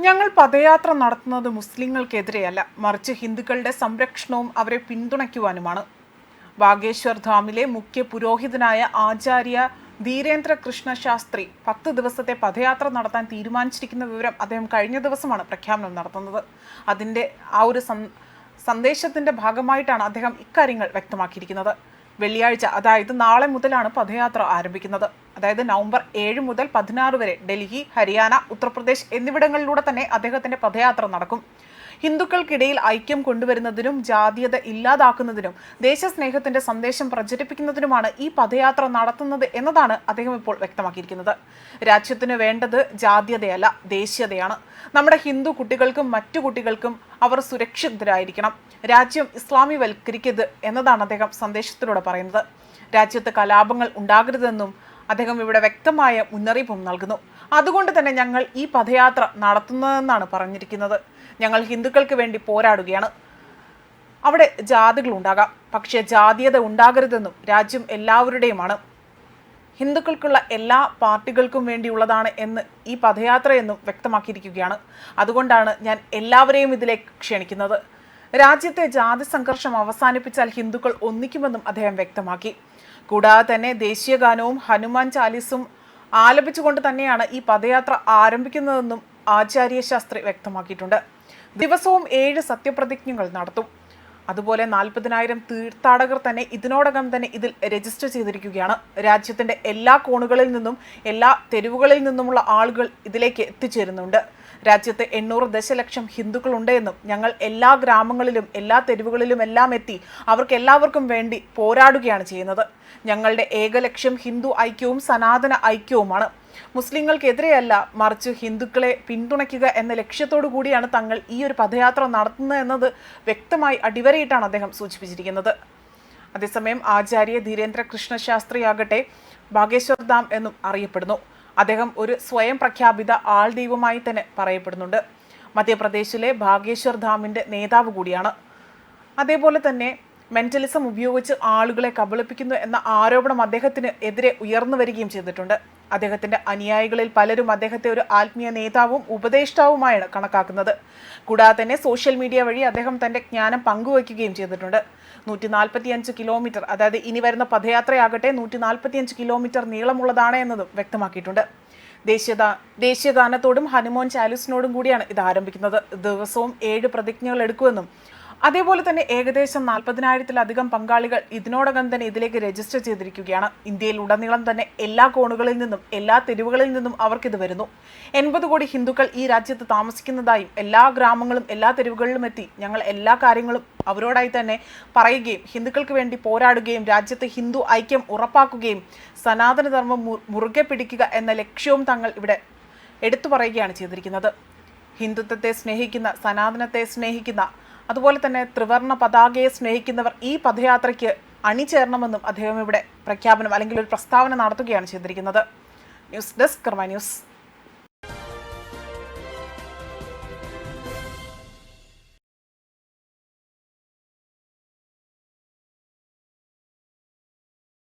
ഞങ്ങൾ പദയാത്ര നടത്തുന്നത് മുസ്ലിങ്ങൾക്കെതിരെയല്ല, മറിച്ച് ഹിന്ദുക്കളുടെ സംരക്ഷണവും അവരെ പിന്തുണയ്ക്കുവാനുമാണ്. ബാഗേശ്വർ ധാമിലെ മുഖ്യ പുരോഹിതനായ ആചാര്യ ധീരേന്ദ്ര കൃഷ്ണ ശാസ്ത്രി 10 ദിവസത്തെ പദയാത്ര നടത്താൻ തീരുമാനിച്ചിരിക്കുന്ന വിവരം അദ്ദേഹം കഴിഞ്ഞ ദിവസമാണ് പ്രഖ്യാപനം നടത്തുന്നത്. അതിൻ്റെ ആ ഒരു സന്ദേശത്തിൻ്റെ ഭാഗമായിട്ടാണ് അദ്ദേഹം ഇക്കാര്യങ്ങൾ വ്യക്തമാക്കിയിരിക്കുന്നത്. വെള്ളിയാഴ്ച, അതായത് നാളെ മുതലാണ് പദയാത്ര ആരംഭിക്കുന്നത്. അതായത് നവംബർ 7 മുതൽ 16 വരെ ഡൽഹി, ഹരിയാന, ഉത്തർപ്രദേശ് എന്നിവിടങ്ങളിലൂടെ തന്നെ അദ്ദേഹത്തിൻ്റെ പദയാത്ര നടക്കും. ഹിന്ദുക്കൾക്കിടയിൽ ഐക്യം കൊണ്ടുവരുന്നതിനും ജാതീയത ഇല്ലാതാക്കുന്നതിനും ദേശസ്നേഹത്തിന്റെ സന്ദേശം പ്രചരിപ്പിക്കുന്നതിനുമാണ് ഈ പദയാത്ര നടത്തുന്നത് എന്നതാണ് അദ്ദേഹം ഇപ്പോൾ വ്യക്തമാക്കിയിരിക്കുന്നത്. രാജ്യത്തിന് വേണ്ടത് ജാതീയതയല്ല, ദേശീയതയാണ്. നമ്മുടെ ഹിന്ദു കുട്ടികൾക്കും മറ്റു കുട്ടികൾക്കും അവർ സുരക്ഷിതരായിരിക്കണം. രാജ്യം ഇസ്ലാമിവൽക്കരിക്കരുത് എന്നതാണ് അദ്ദേഹം സന്ദേശത്തിലൂടെ പറയുന്നത്. രാജ്യത്ത് കലാപങ്ങൾ ഉണ്ടാകരുതെന്നും അദ്ദേഹം ഇവിടെ വ്യക്തമായ മുന്നറിയിപ്പും നൽകുന്നു. അതുകൊണ്ട് തന്നെ ഞങ്ങൾ ഈ പദയാത്ര നടത്തുന്നതെന്നാണ് പറഞ്ഞിരിക്കുന്നത്. ഞങ്ങൾ ഹിന്ദുക്കൾക്ക് വേണ്ടി പോരാടുകയാണ്. അവിടെ ജാതികൾ ഉണ്ടാകാം, പക്ഷേ ജാതീയത ഉണ്ടാകരുതെന്നും രാജ്യം എല്ലാവരുടെയുമാണ്, ഹിന്ദുക്കൾക്കുള്ള എല്ലാ പാർട്ടികൾക്കും വേണ്ടിയുള്ളതാണ് എന്ന് ഈ പദയാത്രയെന്നും വ്യക്തമാക്കിയിരിക്കുകയാണ്. അതുകൊണ്ടാണ് ഞാൻ എല്ലാവരെയും ഇതിലേക്ക് ക്ഷണിക്കുന്നത്. രാജ്യത്തെ ജാതി സംഘർഷം അവസാനിപ്പിച്ചാൽ ഹിന്ദുക്കൾ ഒന്നിക്കുമെന്നും അദ്ദേഹം വ്യക്തമാക്കി. കൂടാതെ തന്നെ ദേശീയ ഗാനവും ഹനുമാൻ ചാലീസും ആലപിച്ചുകൊണ്ട് തന്നെയാണ് ഈ പദയാത്ര ആരംഭിക്കുന്നതെന്നും ആചാര്യ ശാസ്ത്രി വ്യക്തമാക്കിയിട്ടുണ്ട്. ദിവസവും 7 സത്യപ്രതിജ്ഞകൾ നടത്തും. അതുപോലെ 40,000 തീർത്ഥാടകർ തന്നെ ഇതിനോടകം തന്നെ ഇതിൽ രജിസ്റ്റർ ചെയ്തിരിക്കുകയാണ്. രാജ്യത്തിൻ്റെ എല്ലാ കോണുകളിൽ നിന്നും എല്ലാ തെരുവുകളിൽ നിന്നുമുള്ള ആളുകൾ ഇതിലേക്ക് എത്തിച്ചേരുന്നുണ്ട്. രാജ്യത്ത് 800 ദശലക്ഷം ഹിന്ദുക്കളുണ്ട് എന്നും ഞങ്ങൾ എല്ലാ ഗ്രാമങ്ങളിലും എല്ലാ തെരുവുകളിലും എല്ലാം എത്തി അവർക്ക് എല്ലാവർക്കും വേണ്ടി പോരാടുകയാണ് ചെയ്യുന്നത്. ഞങ്ങളുടെ ഏക ലക്ഷ്യം ഹിന്ദു ഐക്യവും സനാതന ഐക്യവുമാണ്. മുസ്ലിങ്ങൾക്കെതിരെയല്ല, മറിച്ച് ഹിന്ദുക്കളെ പിന്തുണയ്ക്കുക എന്ന ലക്ഷ്യത്തോടു കൂടിയാണ് തങ്ങൾ ഈ ഒരു പദയാത്ര നടത്തുന്നത് എന്നത് വ്യക്തമായി അടിവരയിട്ടാണ് അദ്ദേഹം സൂചിപ്പിച്ചിരിക്കുന്നത്. അതേസമയം ആചാര്യ ധീരേന്ദ്ര കൃഷ്ണ ശാസ്ത്രിയാകട്ടെ ബാഗേശ്വർ ധാം എന്നും അറിയപ്പെടുന്നു. അദ്ദേഹം ഒരു സ്വയം പ്രഖ്യാപിത ആൾ ദൈവമായി തന്നെ പറയപ്പെടുന്നുണ്ട്. മധ്യപ്രദേശിലെ ബാഗേശ്വർ ധാമിൻ്റെ നേതാവ് കൂടിയാണ്. അതേപോലെ തന്നെ മെന്റലിസം ഉപയോഗിച്ച് ആളുകളെ കബളിപ്പിക്കുന്നു എന്ന ആരോപണം അദ്ദേഹത്തിന് എതിരെ ഉയർന്നു വരികയും ചെയ്തിട്ടുണ്ട്. അദ്ദേഹത്തിൻ്റെ അനുയായികളിൽ പലരും അദ്ദേഹത്തെ ഒരു ആത്മീയ നേതാവും ഉപദേഷ്ടാവുമായാണ് കണക്കാക്കുന്നത്. കൂടാതെ തന്നെ സോഷ്യൽ മീഡിയ വഴി അദ്ദേഹം തൻ്റെ ജ്ഞാനം പങ്കുവയ്ക്കുകയും ചെയ്തിട്ടുണ്ട്. 145 കിലോമീറ്റർ, അതായത് ഇനി വരുന്ന പദയാത്രയാകട്ടെ 145 കിലോമീറ്റർ നീളമുള്ളതാണ് എന്നതും വ്യക്തമാക്കിയിട്ടുണ്ട്. ദേശീയഗാനത്തോടും ഹനുമാൻ ചാലീസിനോടും കൂടിയാണ് ഇത് ആരംഭിക്കുന്നത്. ദിവസവും 7 പ്രതിജ്ഞകൾ എടുക്കുമെന്നും അതേപോലെ തന്നെ ഏകദേശം 40,000-ത്തിലധികം പങ്കാളികൾ ഇതിനോടകം തന്നെ ഇതിലേക്ക് രജിസ്റ്റർ ചെയ്തിരിക്കുകയാണ്. ഇന്ത്യയിൽ ഉടനീളം തന്നെ എല്ലാ കോണുകളിൽ നിന്നും എല്ലാ തെരുവുകളിൽ നിന്നും അവർക്കിത് വരുന്നു. 80 കോടി ഹിന്ദുക്കൾ ഈ രാജ്യത്ത് താമസിക്കുന്നതായും എല്ലാ ഗ്രാമങ്ങളും എല്ലാ തെരുവുകളിലും എത്തി ഞങ്ങൾ എല്ലാ കാര്യങ്ങളും അവരോടായി തന്നെ പറയുകയും ഹിന്ദുക്കൾക്ക് വേണ്ടി പോരാടുകയും രാജ്യത്ത് ഹിന്ദു ഐക്യം ഉറപ്പാക്കുകയും സനാതനധർമ്മം മുറുകെ പിടിക്കുക എന്ന ലക്ഷ്യവും തങ്ങൾ ഇവിടെ എടുത്തു പറയുകയാണ് ചെയ്തിരിക്കുന്നത്. ഹിന്ദുത്വത്തെ സ്നേഹിക്കുന്ന, സനാതനത്തെ സ്നേഹിക്കുന്ന, അതുപോലെ തന്നെ ത്രിവർണ്ണ പതാകയെ സ്നേഹിക്കുന്നവർ ഈ പദയാത്രയ്ക്ക് അണിചേരണമെന്നും അദ്ദേഹം ഇവിടെ പ്രഖ്യാപനം അല്ലെങ്കിൽ ഒരു പ്രസ്താവന നടത്തുകയാണ് ചെയ്തിരിക്കുന്നത്. ന്യൂസ് ഡെസ്ക് കർമ്മ ന്യൂസ്.